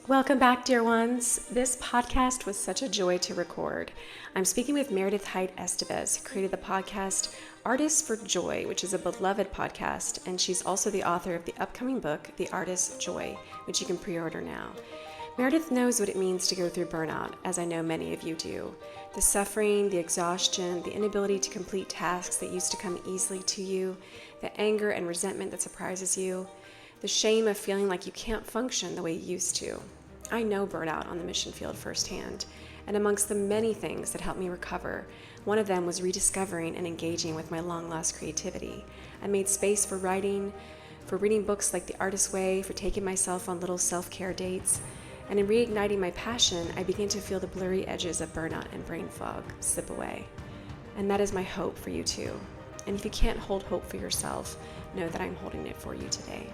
Welcome back, dear ones. This podcast was such a joy to record. I'm speaking with Merideth Hite Estevez, who created the podcast Artists for Joy, which is a beloved podcast, and she's also the author of the upcoming book, The Artist's Joy, which you can pre-order now. Merideth knows what it means to go through burnout, as I know many of you do. The suffering, the exhaustion, the inability to complete tasks that used to come easily to you, the anger and resentment that surprises you, the shame of feeling like you can't function the way you used to. I know burnout on the mission field firsthand, and amongst the many things that helped me recover, one of them was rediscovering and engaging with my long-lost creativity. I made space for writing, for reading books like The Artist's Way, for taking myself on little self-care dates, and in reigniting my passion, I began to feel the blurry edges of burnout and brain fog slip away. And that is my hope for you too. And if you can't hold hope for yourself, know that I'm holding it for you today.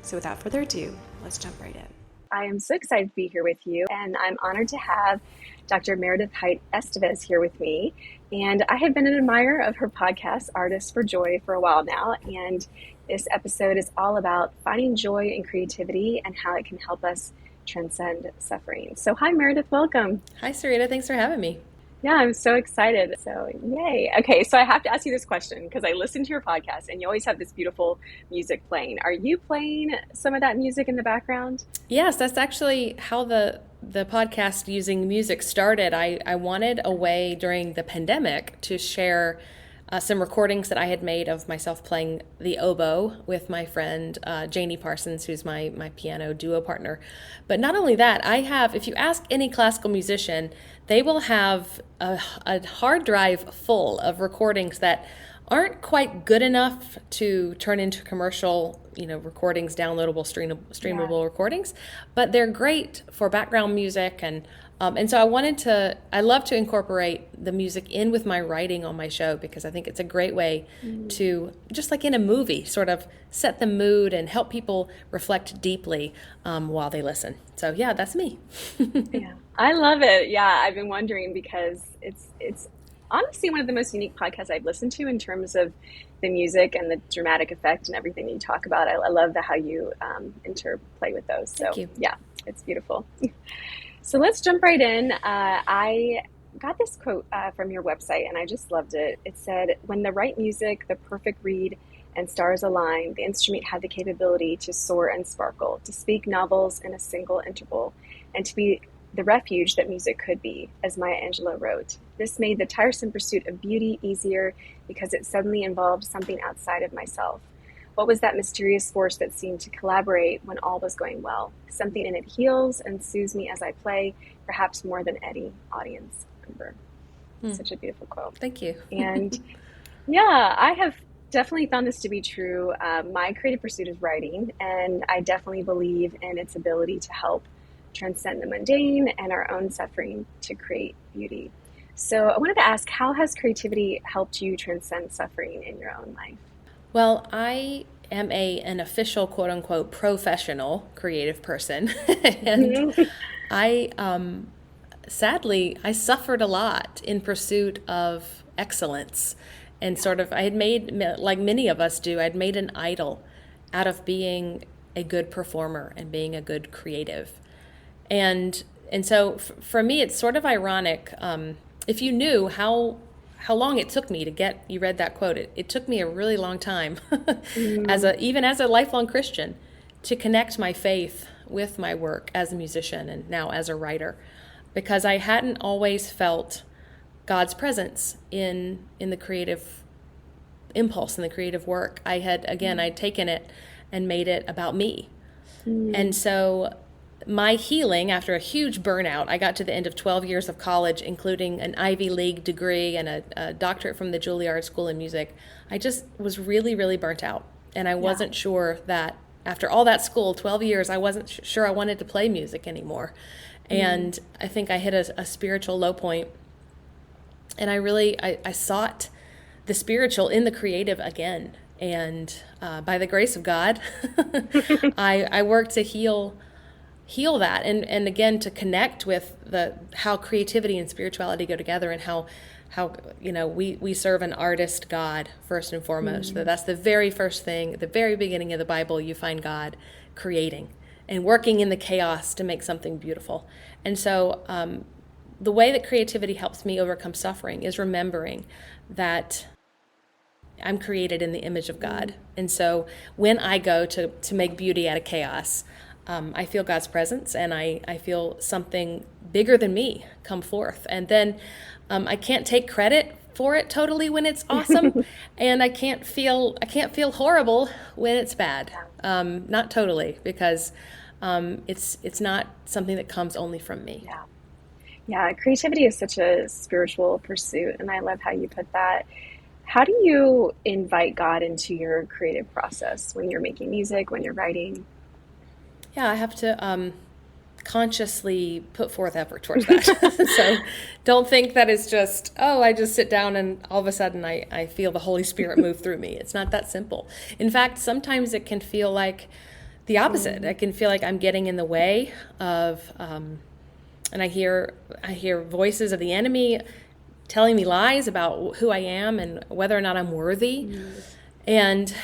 So without further ado, let's jump right in. I am so excited to be here with you, and I'm honored to have Dr. Merideth Hite Estevez here with me. And I have been an admirer of her podcast, Artists for Joy, for a while now. And this episode is all about finding joy in creativity and how it can help us transcend suffering. So hi, Merideth, welcome. Hi, Sarita. Thanks for having me. Yeah, I'm so excited. So yay. Okay, so I have to ask you this question because I listened to your podcast and you always have this beautiful music playing. Are you playing some of that music in the background? Yes, that's actually how the podcast using music started. I wanted a way during the pandemic to share some recordings that I had made of myself playing the oboe with my friend Janie Parsons, who's my piano duo partner. But not only that, I have, if you ask any classical musician, they will have a hard drive full of recordings that aren't quite good enough to turn into commercial, recordings, downloadable, streamable recordings, but they're great for background music and so I love to incorporate the music in with my writing on my show because I think it's a great way to, just like in a movie, sort of set the mood and help people reflect deeply while they listen. So yeah, that's me. Yeah, I love it. Yeah, I've been wondering because it's honestly one of the most unique podcasts I've listened to in terms of the music and the dramatic effect and everything that you talk about. I love how you interplay with those. So yeah, it's beautiful. So let's jump right in. I got this quote from your website and I just loved it. It said, "When the right music, the perfect reed, and stars align, the instrument had the capability to soar and sparkle, to speak novels in a single interval, and to be the refuge that music could be," as Maya Angelou wrote. "This made the tiresome pursuit of beauty easier because it suddenly involved something outside of myself. What was that mysterious force that seemed to collaborate when all was going well? Something in it heals and soothes me as I play, perhaps more than any audience member." Such a beautiful quote. Thank you. And yeah, I have definitely found this to be true. My creative pursuit is writing, and I definitely believe in its ability to help transcend the mundane and our own suffering to create beauty. So I wanted to ask, how has creativity helped you transcend suffering in your own life? Well, I am an official, quote unquote, professional creative person. And sadly, I suffered a lot in pursuit of excellence. And I had made, like many of us do, I'd made an idol out of being a good performer and being a good creative. And so for me, it's sort of ironic. If you knew how long it took me to get, you read that quote, it took me a really long time, even as a lifelong Christian, to connect my faith with my work as a musician and now as a writer, because I hadn't always felt God's presence in the creative impulse and the creative work. I'd taken it and made it about me. And so my healing after a huge burnout, I got to the end of 12 years of college, including an Ivy League degree and a doctorate from the Juilliard School of Music. I just was really, really burnt out. And I wasn't sure that after all that school, 12 years, I wasn't sure I wanted to play music anymore. And I think I hit a spiritual low point. And I sought the spiritual in the creative again. And by the grace of God, I worked to heal that and again to connect with how creativity and spirituality go together, and how we serve an artist God first and foremost. That's the very first thing, the very beginning of the Bible, you find God creating and working in the chaos to make something beautiful. And so the way that creativity helps me overcome suffering is remembering that I'm created in the image of God. And so when I go to make beauty out of chaos, I feel God's presence, and I feel something bigger than me come forth. And then I can't take credit for it totally when it's awesome, and I can't feel horrible when it's bad. Not totally, because it's not something that comes only from me. Yeah, creativity is such a spiritual pursuit, and I love how you put that. How do you invite God into your creative process when you're making music, when you're writing? Yeah, I have to consciously put forth effort towards that. So don't think that it's just, I just sit down and all of a sudden I feel the Holy Spirit move through me. It's not that simple. In fact, sometimes it can feel like the opposite. It can feel like I'm getting in the way of, and I hear voices of the enemy telling me lies about who I am and whether or not I'm worthy. And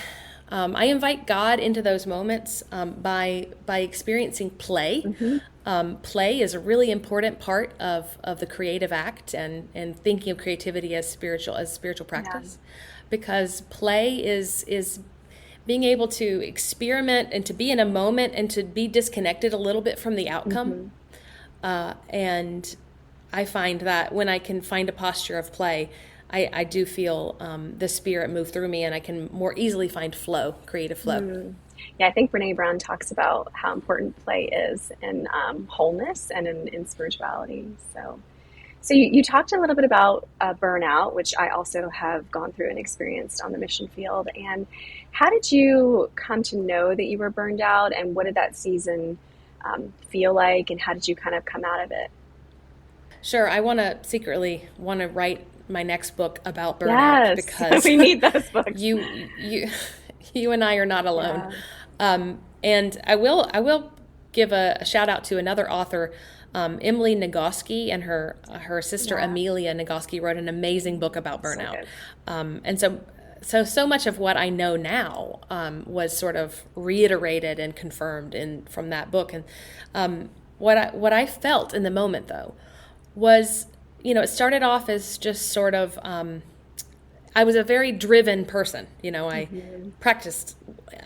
I invite God into those moments by experiencing play. Play is a really important part of the creative act, and thinking of creativity as spiritual practice, because play is being able to experiment and to be in a moment and to be disconnected a little bit from the outcome. And I find that when I can find a posture of play, I do feel the Spirit move through me, and I can more easily find flow, creative flow. Yeah, I think Brene Brown talks about how important play is in wholeness and in spirituality. So you talked a little bit about burnout, which I also have gone through and experienced on the mission field. And how did you come to know that you were burned out, and what did that season feel like, and how did you kind of come out of it? Sure, I secretly want to write my next book about burnout, because we need those books. You and I are not alone. And I will give a shout out to another author, Emily Nagoski, and her sister Amelia Nagoski wrote an amazing book about burnout. And so much of what I know now was sort of reiterated and confirmed from that book. And what I felt in the moment, though, was, it started off as just sort of, I was a very driven person. I practiced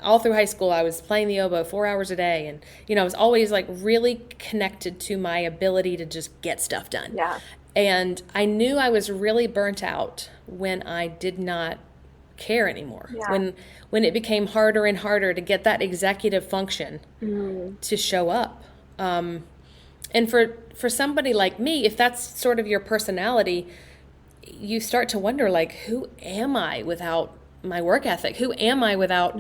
all through high school. I was playing the oboe 4 hours a day. And, I was always like really connected to my ability to just get stuff done. Yeah. And I knew I was really burnt out when I did not care anymore. Yeah. When it became harder and harder to get that executive function to show up. And for somebody like me, if that's sort of your personality, you start to wonder, like, who am I without my work ethic? Who am I without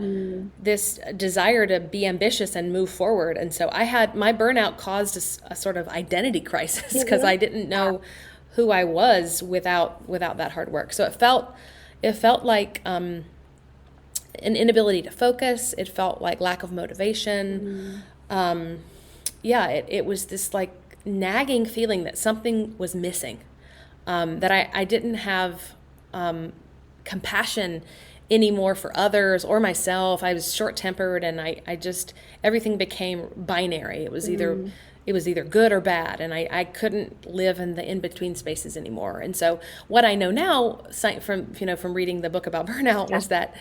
this desire to be ambitious and move forward? And so my burnout caused a sort of identity crisis, because I didn't know who I was without that hard work. So it felt like an inability to focus. It felt like lack of motivation. It was this like nagging feeling that something was missing, that I didn't have compassion anymore for others or myself. I was short-tempered, and I just, everything became binary. It was either good or bad, and I couldn't live in the in-between spaces anymore. And so what I know now from reading the book about burnout was that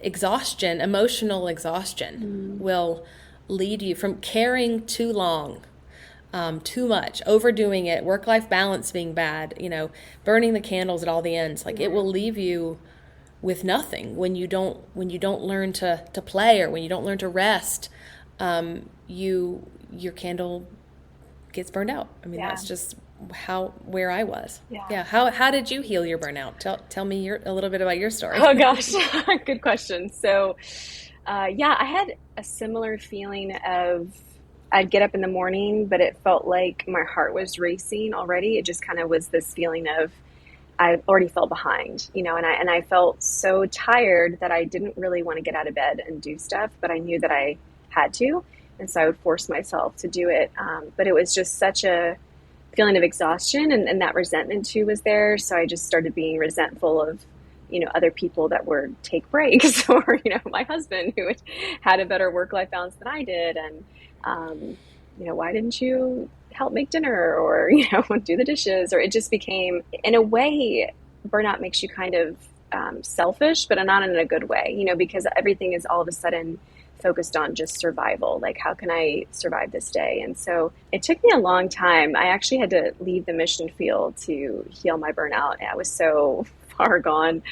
exhaustion, emotional exhaustion, will lead you from caring too long, too much, overdoing it, work-life balance being bad, burning the candles at all the ends. Like, it will leave you with nothing when you don't learn to play, or when you don't learn to rest. Your candle gets burned out. I mean, that's just where I was. Yeah. How did you heal your burnout? Tell me a little bit about your story. Oh gosh, good question. So, I had a similar feeling of, I'd get up in the morning, but it felt like my heart was racing already. It just kind of was this feeling of, I already fell behind, and I felt so tired that I didn't really want to get out of bed and do stuff, but I knew that I had to. And so I would force myself to do it. But it was just such a feeling of exhaustion, and that resentment too was there. So I just started being resentful of other people that would take breaks or, my husband who had a better work-life balance than I did. And, why didn't you help make dinner or, do the dishes? Or it just became, in a way, burnout makes you kind of selfish, but not in a good way, because everything is all of a sudden focused on just survival. Like, how can I survive this day? And so it took me a long time. I actually had to leave the mission field to heal my burnout. I was so far gone.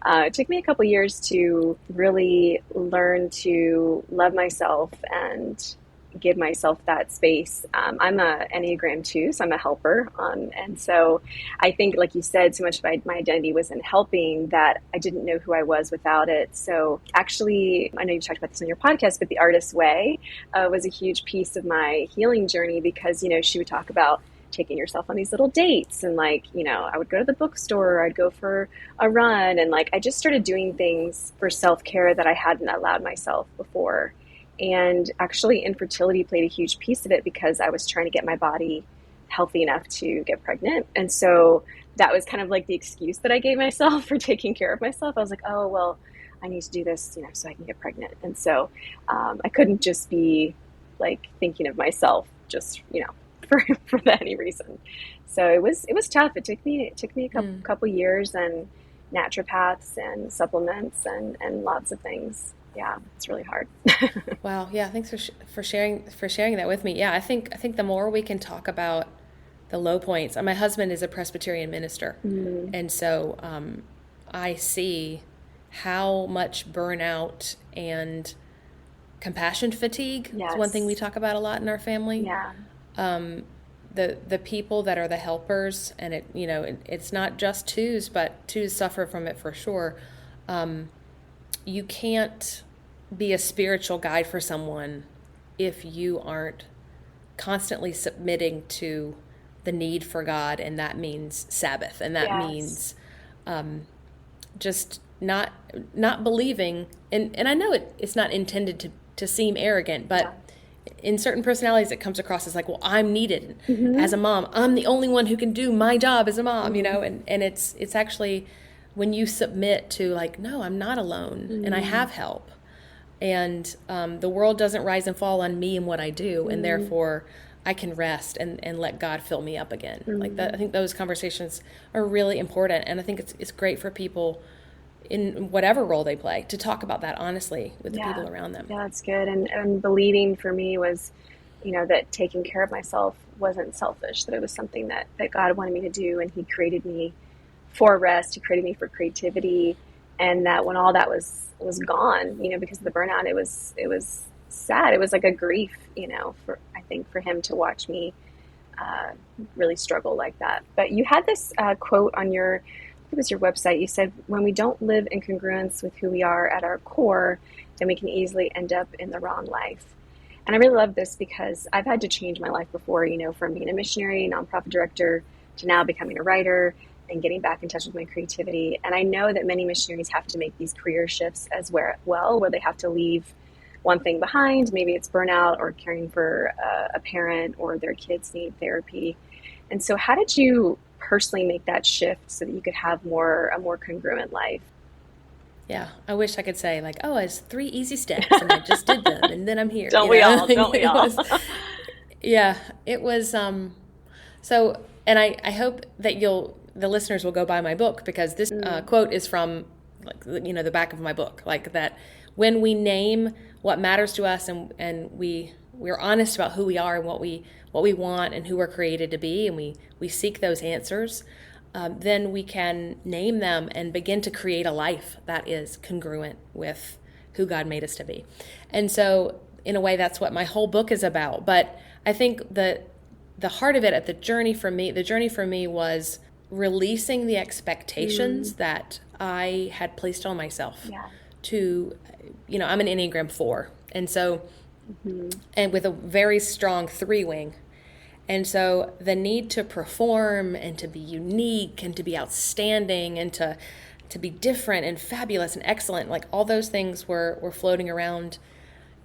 It took me a couple years to really learn to love myself and give myself that space. I'm a Enneagram 2, so I'm a helper. And so I think, like you said, so much of my identity was in helping that I didn't know who I was without it. So actually, I know you've talked about this on your podcast, but the artist's way was a huge piece of my healing journey because, she would talk about taking yourself on these little dates. And I would go to the bookstore, or I'd go for a run. And I just started doing things for self-care that I hadn't allowed myself before. And actually infertility played a huge piece of it because I was trying to get my body healthy enough to get pregnant. And so that was kind of like the excuse that I gave myself for taking care of myself. I was like, oh, well, I need to do this, so I can get pregnant. And so I couldn't just be thinking of myself just, for any reason. So it was tough. It took me a couple years and naturopaths and supplements and lots of things. Yeah, it's really hard. Wow. Yeah. Thanks for sharing that with me. Yeah. I think the more we can talk about the low points, my husband is a Presbyterian minister. Mm-hmm. And so, I see how much burnout and compassion fatigue is one thing we talk about a lot in our family. Yeah. The people that are the helpers, and it's not just twos, but twos suffer from it for sure. You can't be a spiritual guide for someone if you aren't constantly submitting to the need for God, and that means Sabbath, and that means just not believing. And I know it's not intended to seem arrogant, but in certain personalities it comes across as well, I'm needed as a mom. I'm the only one who can do my job as a mom, and it's actually when you submit to no, I'm not alone and I have help. And the world doesn't rise and fall on me and what I do, and therefore I can rest and let God fill me up again. That, I think those conversations are really important, and I think it's great for people in whatever role they play to talk about that honestly with the people around them. Yeah, that's good. And believing for me was, that taking care of myself wasn't selfish, that it was something that God wanted me to do, and He created me for rest. He created me for creativity, and that when all that was gone, because of the burnout, it was sad. It was like a grief, for Him to watch me really struggle like that. But you had this quote on your website. You said, when we don't live in congruence with who we are at our core, then we can easily end up in the wrong life. And I really love this because I've had to change my life before, from being a missionary, nonprofit director, to now becoming a writer and getting back in touch with my creativity. And I know that many missionaries have to make these career shifts as well, where they have to leave one thing behind. Maybe it's burnout or caring for a parent, or their kids need therapy. And so how did you personally make that shift so that you could have a more congruent life? Yeah, I wish I could say it's 3 easy steps and I just did them and then I'm here. Don't we all? Yeah, it was, so, and I hope that the listeners will go buy my book, because this quote is from the back of my book, that when we name what matters to us and we're honest about who we are and what we want and who we're created to be, and we seek those answers, then we can name them and begin to create a life that is congruent with who God made us to be. And so in a way, that's what my whole book is about. But I think the heart of it, the journey for me was releasing the expectations that I had placed on myself to, I'm an Enneagram 4. And so, and with a very strong 3 wing. And so the need to perform and to be unique and to be outstanding and to be different and fabulous and excellent, all those things were floating around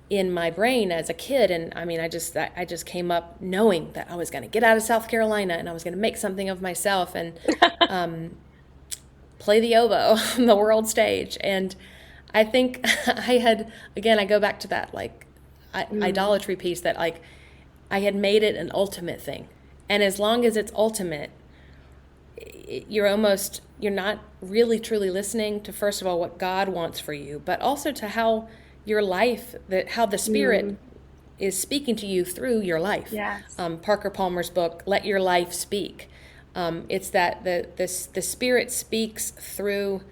in my brain as a kid. And I just came up knowing that I was going to get out of South Carolina and I was going to make something of myself. And play the oboe on the world stage. And I think I go back to that idolatry piece, that I had made it an ultimate thing. And as long as it's ultimate, you're not really truly listening to, first of all, what God wants for you, but also to how your life, how the Spirit is speaking to you through your life. Yes. Parker Palmer's book, Let Your Life Speak. It's that the Spirit speaks through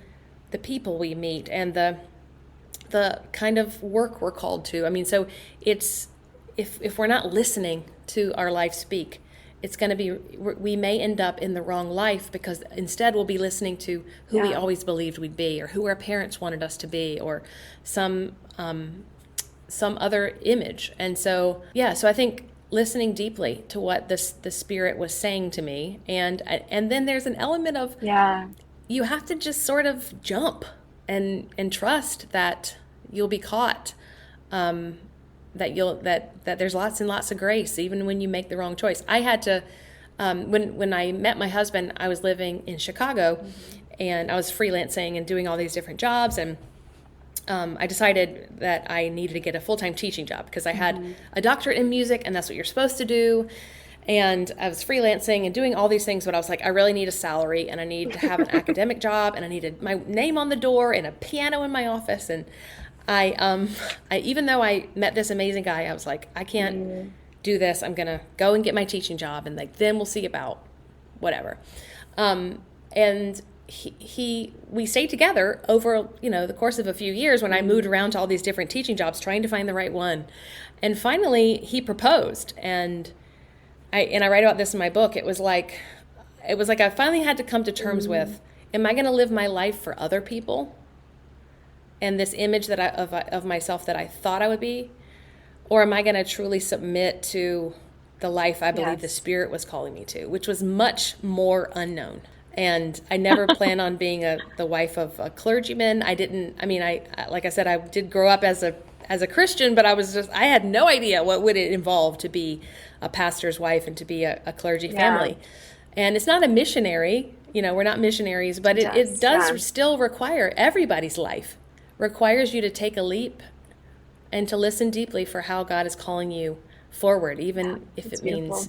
the people we meet and the kind of work we're called to. I mean, so it's, if we're not listening to our life speak, it's going to be, we may end up in the wrong life, because instead we'll be listening to who we always believed we'd be, or who our parents wanted us to be, or some other image. And so, so I think listening deeply to what the Spirit was saying to me, and then there's an element of, you have to just sort of jump and trust that you'll be caught, that there's lots and lots of grace even when you make the wrong choice. I had to, when I met my husband, I was living in Chicago, and I was freelancing and doing all these different jobs, and I decided that I needed to get a full-time teaching job, because I had a doctorate in music, and that's what you're supposed to do. And I was freelancing and doing all these things, but I was like, I really need a salary, and I need to have an academic job, and I needed my name on the door and a piano in my office. And I even though I met this amazing guy, I was like, I can't do this. I'm gonna go and get my teaching job, and then we'll see about whatever. And we stayed together over, the course of a few years, when I moved around to all these different teaching jobs, trying to find the right one. And finally he proposed, and I write about this in my book. It was like I finally had to come to terms with, am I going to live my life for other people and this image that of myself that I thought I would be, or am I going to truly submit to the life I believe the Spirit was calling me to, which was much more unknown. And I never planned on being the wife of a clergyman. I like I said, I did grow up as a Christian, but I had no idea what would it involve to be a pastor's wife and to be a clergy family. And it's not a missionary, we're not missionaries, but it does still require, everybody's life requires you to take a leap and to listen deeply for how God is calling you forward, even if it means.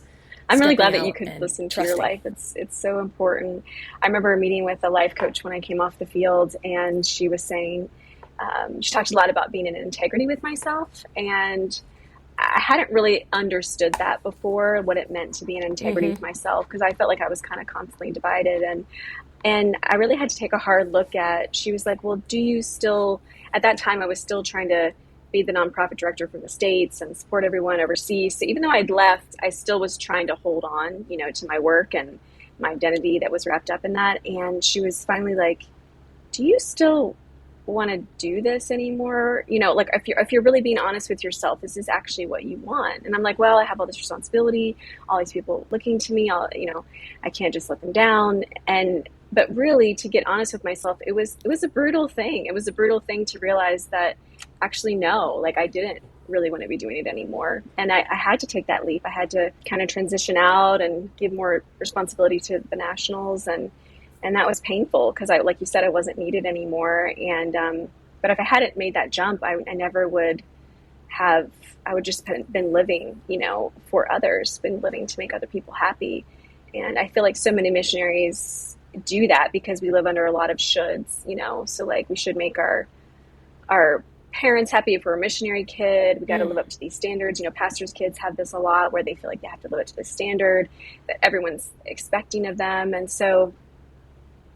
I'm really glad that you could listen to your life. It's so important. I remember meeting with a life coach when I came off the field, and she was saying, she talked a lot about being in integrity with myself, and I hadn't really understood that before, what it meant to be in integrity with myself, because I felt like I was kind of constantly divided, and I really had to take a hard look at. She was like, well, do you still, at that time I was still trying to be the nonprofit director from the States and support everyone overseas. So even though I'd left, I still was trying to hold on, to my work and my identity that was wrapped up in that. And she was finally like, do you still want to do this anymore? Like if you're really being honest with yourself, is this actually what you want? And I'm like, well, I have all this responsibility, all these people looking to me, I can't just let them down. But really, to get honest with myself, it was a brutal thing. It was a brutal thing to realize that actually, no, like I didn't really want to be doing it anymore. And I had to take that leap. I had to kind of transition out and give more responsibility to the nationals. And that was painful, because like you said, I wasn't needed anymore. And, but if I hadn't made that jump, I never would have, I would just been living, for others, been living to make other people happy. And I feel like so many missionaries do that because we live under a lot of shoulds, so like we should make our parents happy if we're a missionary kid. We got to live up to these standards. Pastors' kids have this a lot, where they feel like they have to live up to this standard that everyone's expecting of them. And so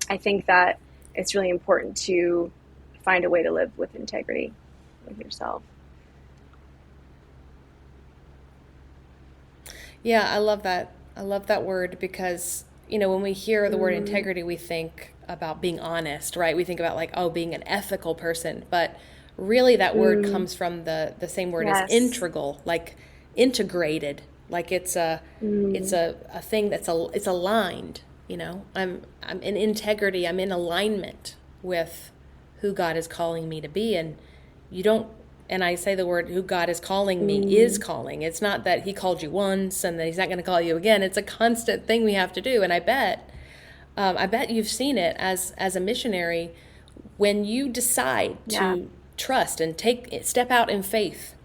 I think that it's really important to find a way to live with integrity with yourself. Yeah, I love that. I love that word, because when we hear the word integrity, we think about being honest, right? We think about being an ethical person, but really that word comes from the same word as integral, like integrated, like it's a thing it's aligned. I'm in integrity. I'm in alignment with who God is calling me to be, and and I say the word, who God is calling me is calling. It's not that he called you once and that he's not going to call you again. It's a constant thing we have to do. And I bet I bet you've seen it as a missionary when you decide to trust and step out in faith.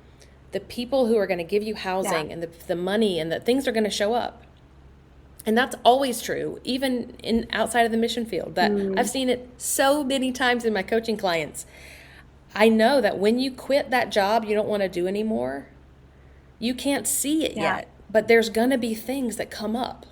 The people who are going to give you housing and the money and the things are going to show up. And that's always true, even outside of the mission field. That I've seen it so many times in my coaching clients. I know that when you quit that job you don't want to do anymore, you can't see it yet, but there's going to be things that come up.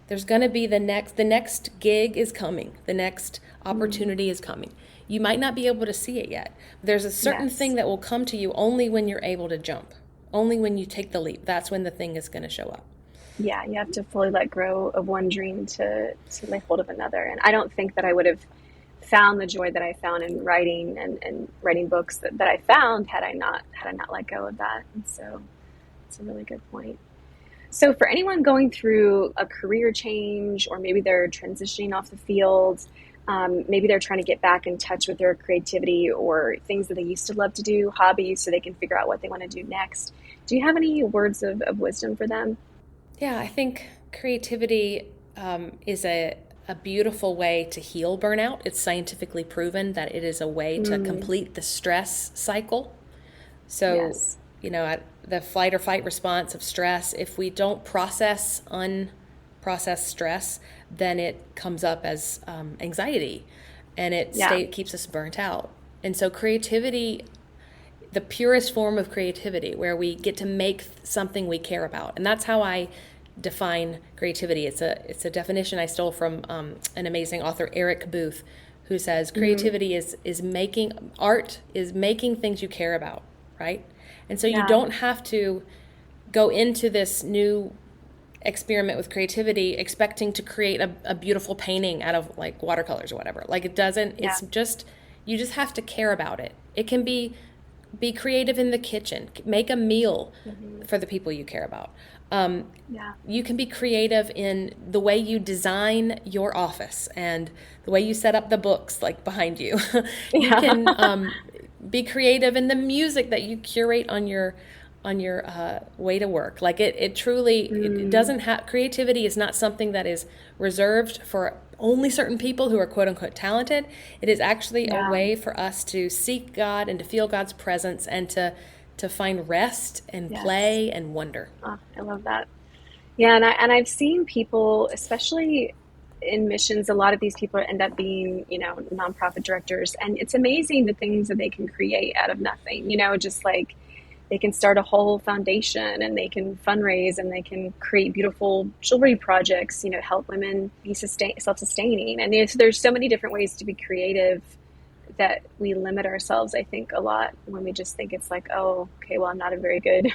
There's going to be the next gig is coming. The next opportunity is coming. You might not be able to see it yet. There's a certain thing that will come to you only when you're able to jump. Only when you take the leap. That's when the thing is going to show up. Yeah, you have to fully let go of one dream to lay hold of another. And I don't think that I would have found the joy that I found in writing and writing books that I found had I not let go of that. And so it's a really good point. So for anyone going through a career change, or maybe they're transitioning off the field, maybe they're trying to get back in touch with their creativity or things that they used to love to do, hobbies, so they can figure out what they want to do next. Do you have any words of wisdom for them? Yeah, I think creativity is a beautiful way to heal burnout. It's scientifically proven that it is a way to complete the stress cycle. So, the flight or fight response of stress, if we don't process unprocessed stress, then it comes up as anxiety, and it keeps us burnt out. And so creativity, the purest form of creativity, where we get to make something we care about. And that's how I define creativity. It's a definition I stole from an amazing author, Eric Booth, who says creativity is making things you care about, right? And so you don't have to go into this new experiment with creativity expecting to create a beautiful painting out of like watercolors or whatever. Like it doesn't, it's just, you just have to care about it. It can be creative in the kitchen, make a meal for the people you care about. You can be creative in the way you design your office and the way you set up the books like behind you. You can be creative in the music that you curate on your way to work. Like it truly, it doesn't have, creativity is not something that is reserved for only certain people who are quote unquote talented. It is actually a way for us to seek God and to feel God's presence and to find rest and play and wonder. Oh, I love that. Yeah. And I've seen people, especially in missions, a lot of these people end up being, nonprofit directors, and it's amazing the things that they can create out of nothing, just like they can start a whole foundation and they can fundraise and they can create beautiful jewelry projects, help women be self-sustaining. And there's so many different ways to be creative that we limit ourselves, I think, a lot when we just think it's like, oh, okay, well, I'm not a very good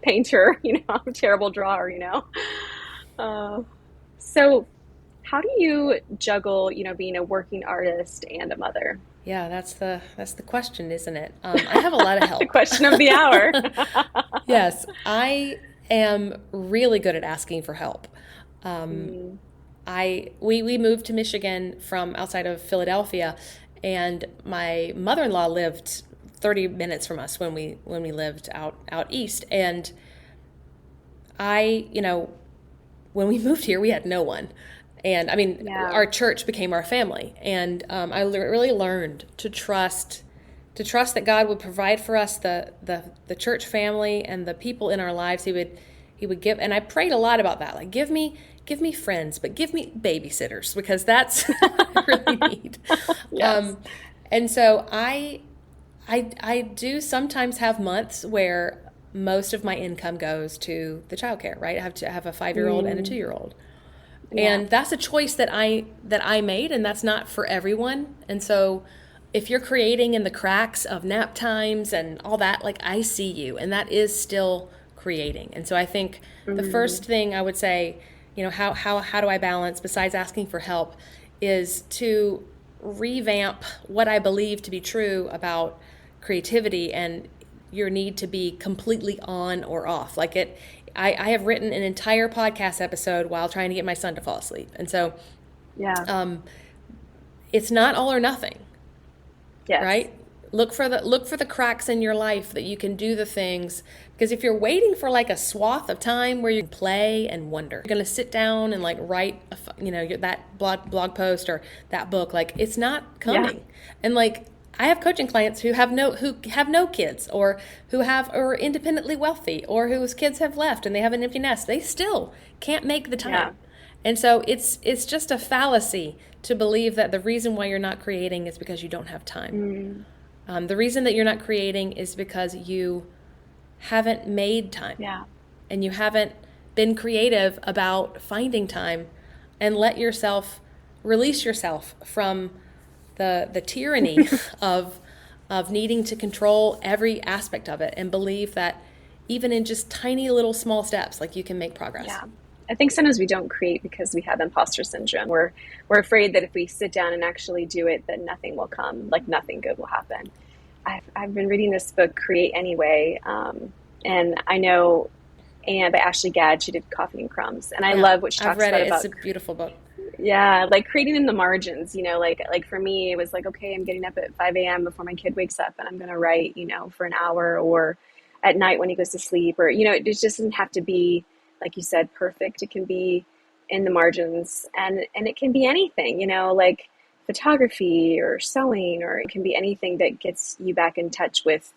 painter, I'm a terrible drawer, So how do you juggle, being a working artist and a mother? Yeah, that's the question, isn't it? I have a lot of help. The question of the hour. Yes, I am really good at asking for help. We moved to Michigan from outside of Philadelphia, and my mother-in-law lived 30 minutes from us when we lived out east. And when we moved here, we had no one. And our church became our family. And I really learned to trust that God would provide for us the church family and the people in our lives. He would give, and I prayed a lot about that. Like, give me friends, but give me babysitters, because that's what I really need. Yes. And so I do sometimes have months where most of my income goes to the childcare, right? I have a 5-year-old and a 2-year-old. Yeah. And that's a choice that I made, and that's not for everyone. And so if you're creating in the cracks of nap times and all that, like, I see you, and that is still creating. And so I think the first thing I would say, how do I balance, besides asking for help, is to revamp what I believe to be true about creativity and your need to be completely on or off. Like I have written an entire podcast episode while trying to get my son to fall asleep. And so it's not all or nothing. Yes. Right? Look for the cracks in your life that you can do the things. Because if you're waiting for like a swath of time where you can play and wonder, you're going to sit down and like write, that blog post or that book, like it's not coming. Yeah. And like, I have coaching clients who have no kids, or who are independently wealthy, or whose kids have left and they have an empty nest. They still can't make the time. Yeah. And so it's just a fallacy to believe that the reason why you're not creating is because you don't have time. The reason that you're not creating is because you haven't made time. Yeah. And you haven't been creative about finding time, and release yourself from the tyranny of needing to control every aspect of it, and believe that even in just tiny little small steps, like you can make progress. Yeah. I think sometimes we don't create because we have imposter syndrome. We're afraid that if we sit down and actually do it, that nothing will come, like nothing good will happen. I've been reading this book, Create Anyway, and I know Anne by Ashley Gadd, she did Coffee and Crumbs, and I love what she talks about. I've read it. It's a beautiful book. Yeah, like creating in the margins, like for me, it was like, okay, I'm getting up at 5 a.m. before my kid wakes up, and I'm going to write, for an hour, or at night when he goes to sleep, or, it just doesn't have to be, like you said, perfect. It can be in the margins, and it can be anything, like photography or sewing, or it can be anything that gets you back in touch with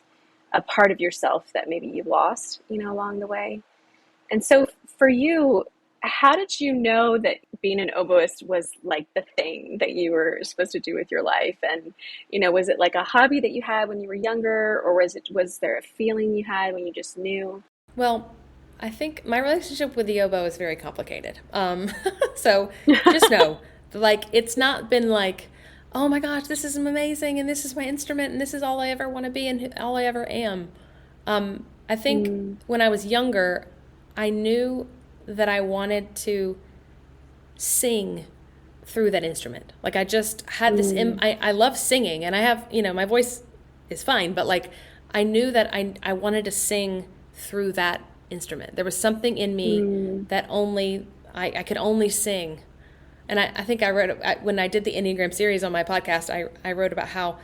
a part of yourself that maybe you lost, along the way. And so for you, how did you know that being an oboist was like the thing that you were supposed to do with your life? And, was it like a hobby that you had when you were younger, or was there a feeling you had when you just knew? Well, I think my relationship with the oboe is very complicated. So just know, like, it's not been like, oh my gosh, this is amazing, and this is my instrument, and this is all I ever want to be, and all I ever am. I think when I was younger, I knew that I wanted to sing through that instrument. Like, I just had this, I love singing, and I have, my voice is fine, but like, I knew that I wanted to sing through that instrument. There was something in me that I could only sing. And I think I wrote, when I did the Enneagram series on my podcast, I wrote about how,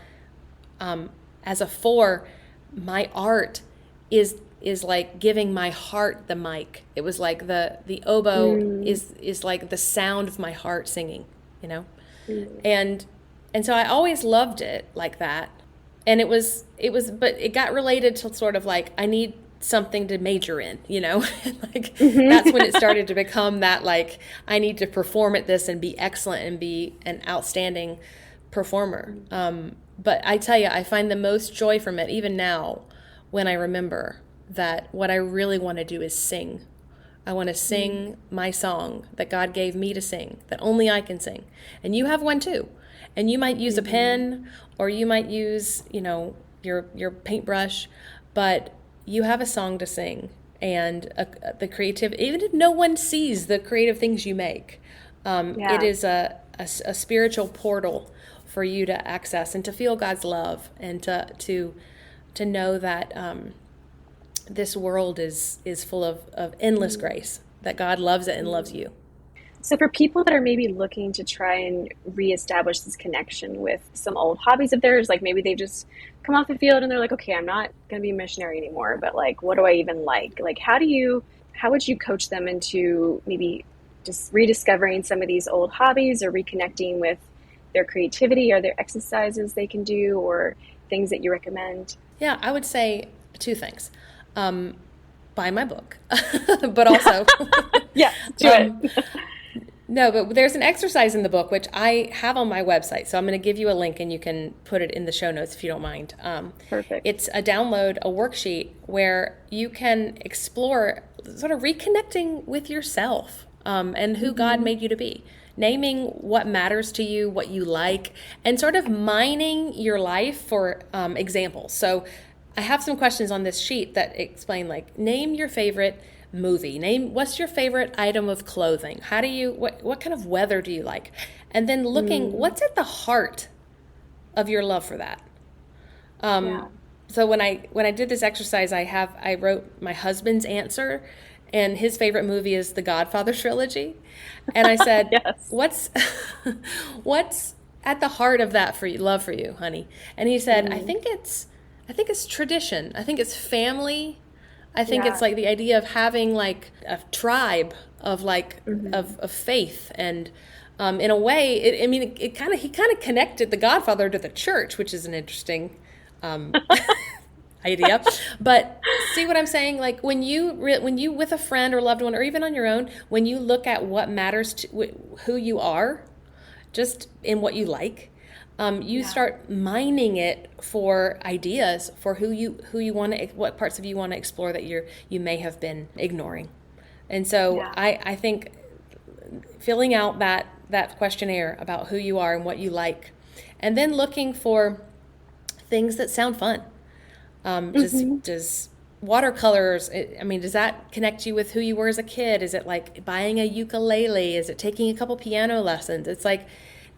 as a 4, my art is like giving my heart the mic. It was like the oboe is like the sound of my heart singing, and so I always loved it like that. And it was, but it got related to sort of like, I need something to major in, like that's when it started to become that, like, I need to perform at this and be excellent and be an outstanding performer. But I tell you, I find the most joy from it, even now, when I remember that what I really want to do is sing. I want to sing my song that God gave me to sing, that only I can sing. And you have one too. And you might use a pen, or you might use, your paintbrush, but you have a song to sing, and the creative, even if no one sees the creative things you make, it is a spiritual portal for you to access and to feel God's love, and to know that this world is full of endless grace, that God loves it and loves you. So for people that are maybe looking to try and reestablish this connection with some old hobbies of theirs, like maybe they just come off the field and they're like, okay, I'm not going to be a missionary anymore, but like, what do I even like? Like, how would you coach them into maybe just rediscovering some of these old hobbies, or reconnecting with their creativity? Are there exercises they can do, or things that you recommend? Yeah, I would say 2 things. Buy my book, but also, yeah, do it. No, but there's an exercise in the book, which I have on my website. So I'm going to give you a link, and you can put it in the show notes if you don't mind. Perfect. It's a worksheet where you can explore sort of reconnecting with yourself, and who God made you to be. Naming what matters to you, what you like, and sort of mining your life for examples. So I have some questions on this sheet that explain, like, name your favorite movie. What's your favorite item of clothing? What kind of weather do you like? And then looking, what's at the heart of your love for that? So when I did this exercise, I wrote my husband's answer, and his favorite movie is the Godfather trilogy. And I said, yes. what's at the heart of that love for you, honey? And he said, I think it's tradition. I think it's family. I think it's like the idea of having like a tribe of like of faith, and in a way, he kind of connected the Godfather to the church, which is an interesting idea. But see what I'm saying? Like when you with a friend or loved one, or even on your own, when you look at what matters to who you are, just in what you like, you start mining it for ideas for who you want to, what parts of you want to explore that you may have been ignoring. And so I think filling out that questionnaire about who you are and what you like, and then looking for things that sound fun. Does watercolors, does that connect you with who you were as a kid? Is it like buying a ukulele? Is it taking a couple piano lessons? It's like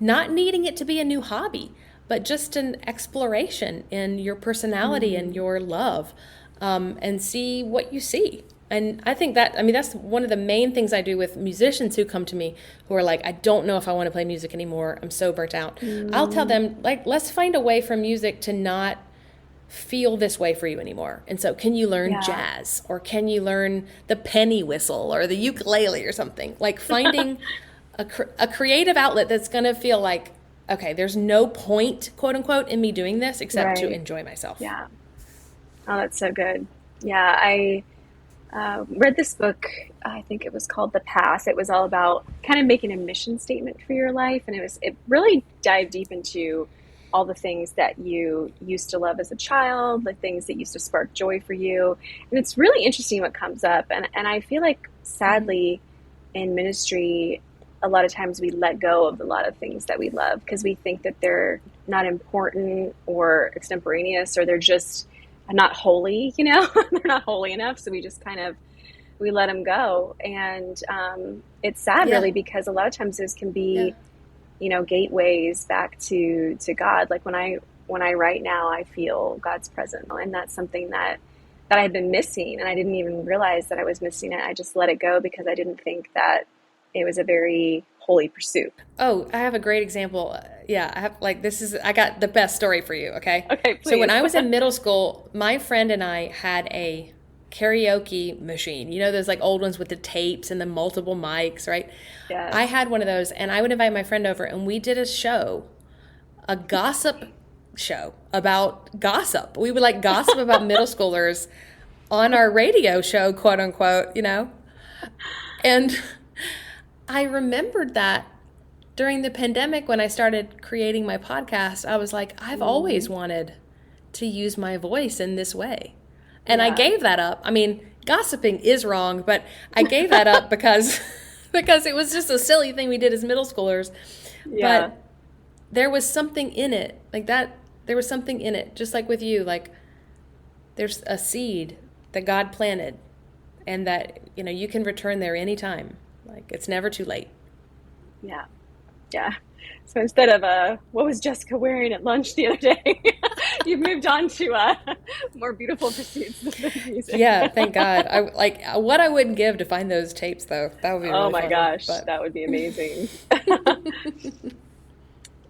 not needing it to be a new hobby, but just an exploration in your personality and your love, and see what you see. And I think that's one of the main things I do with musicians who come to me who are like, I don't know if I want to play music anymore. I'm so burnt out. I'll tell them, like, let's find a way for music to not feel this way for you anymore. And so can you learn jazz, or can you learn the penny whistle or the ukulele or something? Like finding a creative outlet that's going to feel like, okay, there's no point, quote unquote, in me doing this except to enjoy myself. Yeah. Oh, that's so good. Yeah. I read this book, I think it was called The Path. It was all about kind of making a mission statement for your life. And it really dived deep into all the things that you used to love as a child, the things that used to spark joy for you. And it's really interesting what comes up. And I feel like, sadly, in ministry, a lot of times we let go of a lot of things that we love because we think that they're not important or extemporaneous, or they're just not holy, they're not holy enough. So we just we let them go. And it's sad, really, because a lot of times those can be, gateways back to God. Like when I write now, I feel God's presence, and that's something that I've been missing, and I didn't even realize that I was missing it. I just let it go because I didn't think that it was a very holy pursuit. Oh, I have a great example. Yeah, I got the best story for you, okay? Okay, please. So when I was in middle school, my friend and I had a karaoke machine. Those like old ones with the tapes and the multiple mics, right? Yeah. I had one of those, and I would invite my friend over, and we did a gossip show about gossip. We would like gossip about middle schoolers on our radio show, quote unquote, And I remembered that during the pandemic when I started creating my podcast, I was like, I've always wanted to use my voice in this way. And I gave that up. Gossiping is wrong, but I gave that up because it was just a silly thing we did as middle schoolers. Yeah. But there was something in it like that. There was something in it, just like with you, like there's a seed that God planted, and that, you can return there anytime. Like it's never too late. Yeah. Yeah. So instead of what was Jessica wearing at lunch the other day, you've moved on to more beautiful pursuits than music. Yeah, thank God. What I wouldn't give to find those tapes, though. That would be really oh my fun, gosh, that would be amazing.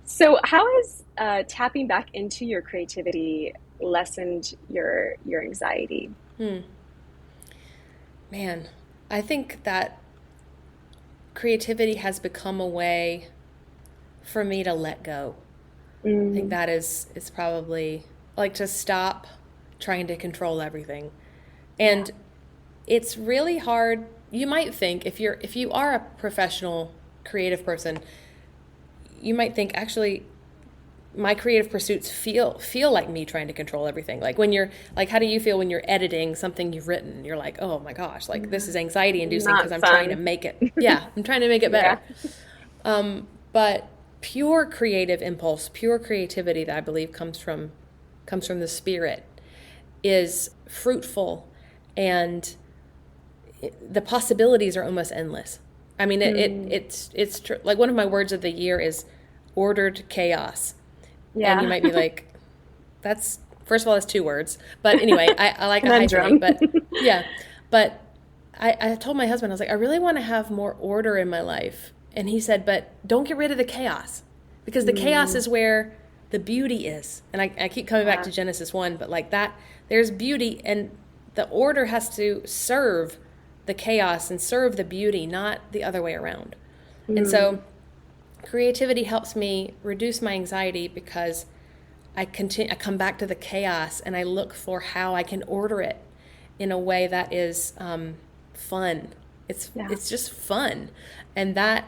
So how has tapping back into your creativity lessened your anxiety? Man, I think that creativity has become a way for me to let go. I think that is probably like to stop trying to control everything. And it's really hard. You might think if you are a professional creative person, you might think, actually, my creative pursuits feel like me trying to control everything. Like when you're like, how do you feel when you're editing something you've written? You're like, oh my gosh, like this is anxiety inducing because I'm trying to make it. Yeah, I'm trying to make it better. But pure creative impulse, pure creativity that I believe comes from the Spirit is fruitful, and the possibilities are almost endless. It's like one of my words of the year is ordered chaos. Yeah. And you might be like, that's, first of all, that's 2 words. But anyway, I like a hyphenate. But yeah. But I told my husband, I was like, I really want to have more order in my life. And he said, but don't get rid of the chaos. because the chaos is where the beauty is. And I keep coming back to Genesis 1, but like that, there's beauty, and the order has to serve the chaos and serve the beauty, not the other way around. And so creativity helps me reduce my anxiety because I come back to the chaos and I look for how I can order it in a way that is fun. It's just fun. And that,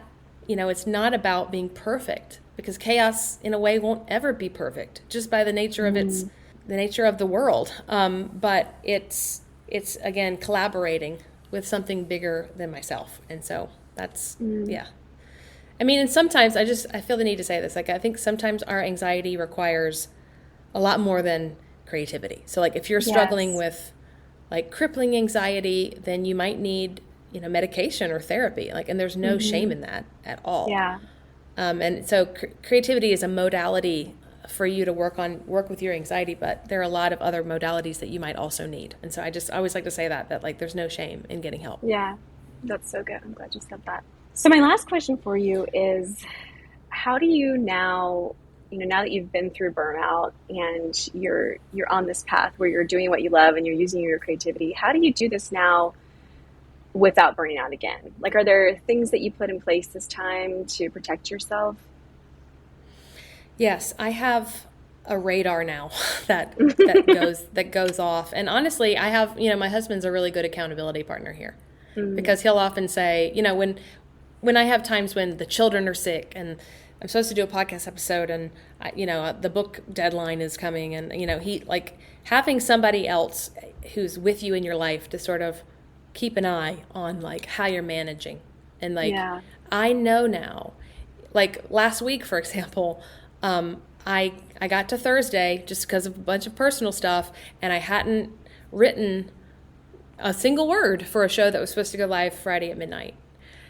it's not about being perfect, because chaos in a way won't ever be perfect just by the nature of the nature of the world. But it's again collaborating with something bigger than myself. And so that's I mean, and sometimes I feel the need to say this. Like, I think sometimes our anxiety requires a lot more than creativity. So like if you're struggling with like crippling anxiety, then you might need, medication or therapy. Like, and there's no shame in that at all. Yeah. And so creativity is a modality for you to work with your anxiety, but there are a lot of other modalities that you might also need. And so I always like to say that like there's no shame in getting help. Yeah, that's so good. I'm glad you said that. So my last question for you is, how do you now, now that you've been through burnout and you're on this path where you're doing what you love and you're using your creativity, how do you do this now without burning out again? Like, are there things that you put in place this time to protect yourself? Yes, I have a radar now that goes off. And honestly, I have, my husband's a really good accountability partner here, because he'll often say, when I have times when the children are sick and I'm supposed to do a podcast episode and the book deadline is coming, and he, like, having somebody else who's with you in your life to sort of keep an eye on like how you're managing. And like, I know now, like last week, for example, I got to Thursday just because of a bunch of personal stuff, and I hadn't written a single word for a show that was supposed to go live Friday at midnight.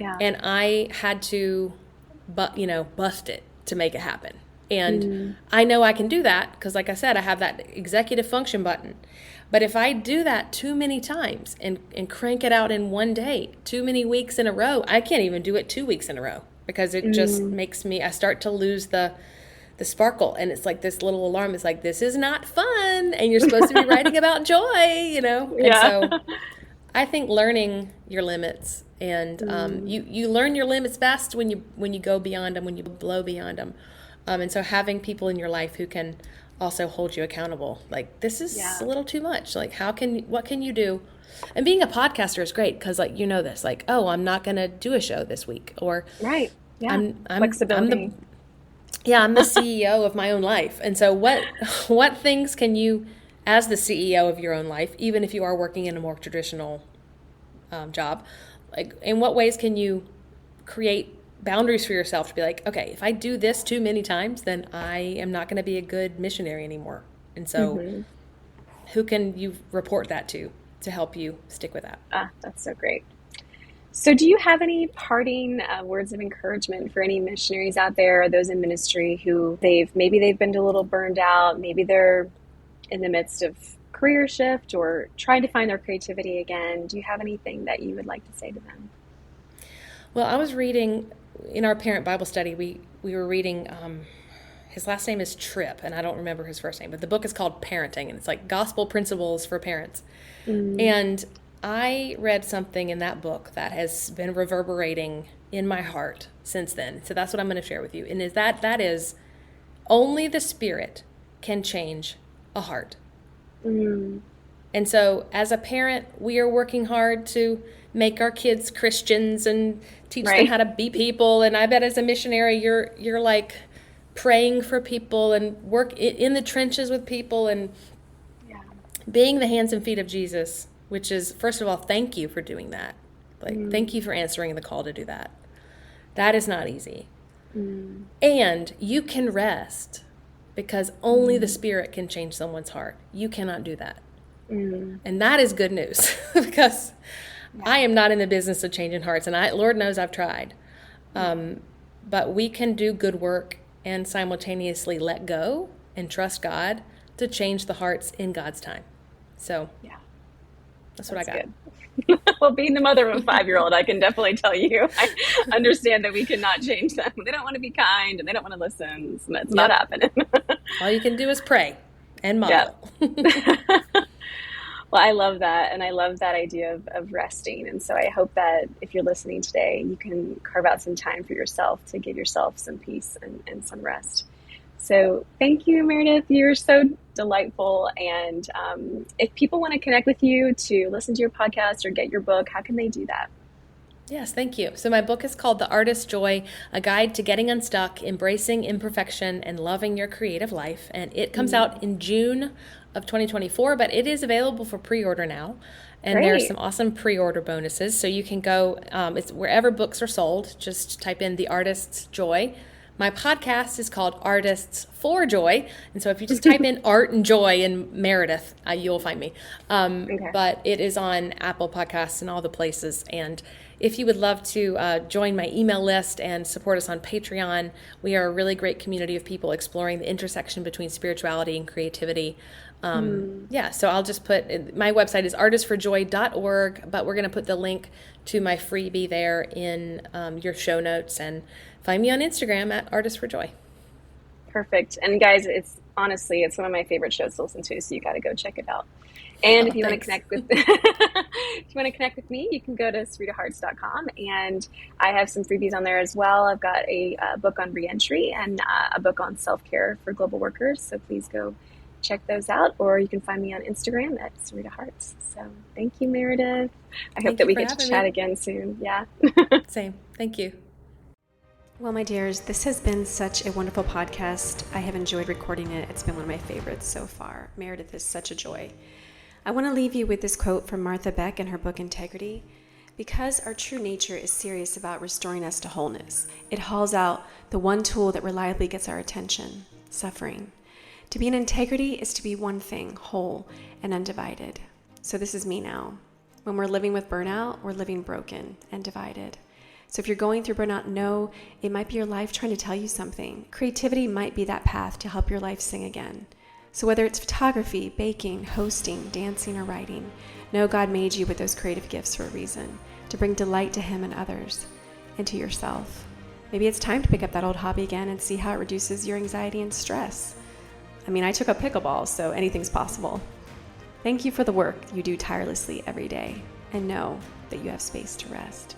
Yeah. And I had to, bust it to make it happen. And I know I can do that because, like I said, I have that executive function button. But if I do that too many times and crank it out in one day, too many weeks in a row, I can't even do it 2 weeks in a row, because it just makes me, I start to lose the sparkle. And it's like this little alarm is like, this is not fun. And you're supposed to be writing about joy, And so I think learning your limits, and you learn your limits best when you go beyond them, when you blow beyond them. And so having people in your life who can also hold you accountable, like, this is a little too much. Like, what can you do? And being a podcaster is great because, like, this, like, oh, I'm not going to do a show this week, or I'm flexibility. I'm the CEO of my own life. And so what things can you, as the CEO of your own life, even if you are working in a more traditional job, like, in what ways can you create boundaries for yourself to be like, okay, if I do this too many times, then I am not going to be a good missionary anymore. And so who can you report that to help you stick with that? That's so great. So do you have any parting words of encouragement for any missionaries out there, or those in ministry who maybe they've been a little burned out, maybe they're in the midst of career shift or trying to find their creativity again? Do you have anything that you would like to say to them? Well, I was reading in our parent Bible study, we were reading, his last name is Tripp, and I don't remember his first name, but the book is called Parenting, and it's like gospel principles for parents. And I read something in that book that has been reverberating in my heart since then. So that's what I'm going to share with you. And that is only the Spirit can change a heart. And so as a parent, we are working hard to make our kids Christians and teach them how to be people. And I bet as a missionary, you're like praying for people and work in the trenches with people and being the hands and feet of Jesus, which is, first of all, thank you for doing that. Like, thank you for answering the call to do that. That is not easy. And you can rest because only the Spirit can change someone's heart. You cannot do that. And that is good news because I am not in the business of changing hearts, and Lord knows I've tried. But we can do good work and simultaneously let go and trust God to change the hearts in God's time. So that's what I got. Good. Well, being the mother of a 5-year-old, I can definitely tell you, I understand that we cannot change them. They don't want to be kind and they don't want to listen. So it's not happening. All you can do is pray and Yeah. model. Well, I love that. And I love that idea of resting. And so I hope that if you're listening today, you can carve out some time for yourself to give yourself some peace and some rest. So thank you, Merideth. You're so delightful. And if people want to connect with you to listen to your podcast or get your book, how can they do that? Yes, thank you. So my book is called The Artist's Joy, A Guide to Getting Unstuck, Embracing Imperfection, and Loving Your Creative Life. And it comes out in June of 2024, but it is available for pre-order now. And Great. there are some awesome pre-order bonuses. So you can go, it's wherever books are sold, just type in The Artist's Joy. My podcast is called Artists for Joy. And so if you just type in art and joy and Merideth, you'll find me. Okay. But it is on Apple Podcasts and all the places. And if you would love to join my email list and support us on Patreon, we are a really great community of people exploring the intersection between spirituality and creativity. Yeah, so I'll just put, my website is artistforjoy.org, but we're going to put the link to my freebie there in your show notes, and find me on Instagram at artistforjoy. Perfect. And guys, it's honestly one of my favorite shows to listen to, so you got to go check it out. And if you want to connect with me, you can go to SaritaHearts.com, and I have some freebies on there as well. I've got a book on reentry and a book on self-care for global workers. So please go check those out, or you can find me on Instagram at Sarita Hearts. So thank you, Merideth. I hope that we get to chat again soon. Yeah. Same. Thank you. Well, my dears, this has been such a wonderful podcast. I have enjoyed recording it. It's been one of my favorites so far. Merideth is such a joy. I want to leave you with this quote from Martha Beck in her book Integrity. Because our true nature is serious about restoring us to wholeness, it hauls out the one tool that reliably gets our attention: suffering. To be in integrity is to be one thing, whole and undivided. So this is me now. When we're living with burnout, we're living broken and divided. So if you're going through burnout, know it might be your life trying to tell you something. Creativity might be that path to help your life sing again. So whether it's photography, baking, hosting, dancing, or writing, know God made you with those creative gifts for a reason, to bring delight to Him and others, and to yourself. Maybe it's time to pick up that old hobby again and see how it reduces your anxiety and stress. I mean, I took up pickleball, so anything's possible. Thank you for the work you do tirelessly every day, and know that you have space to rest.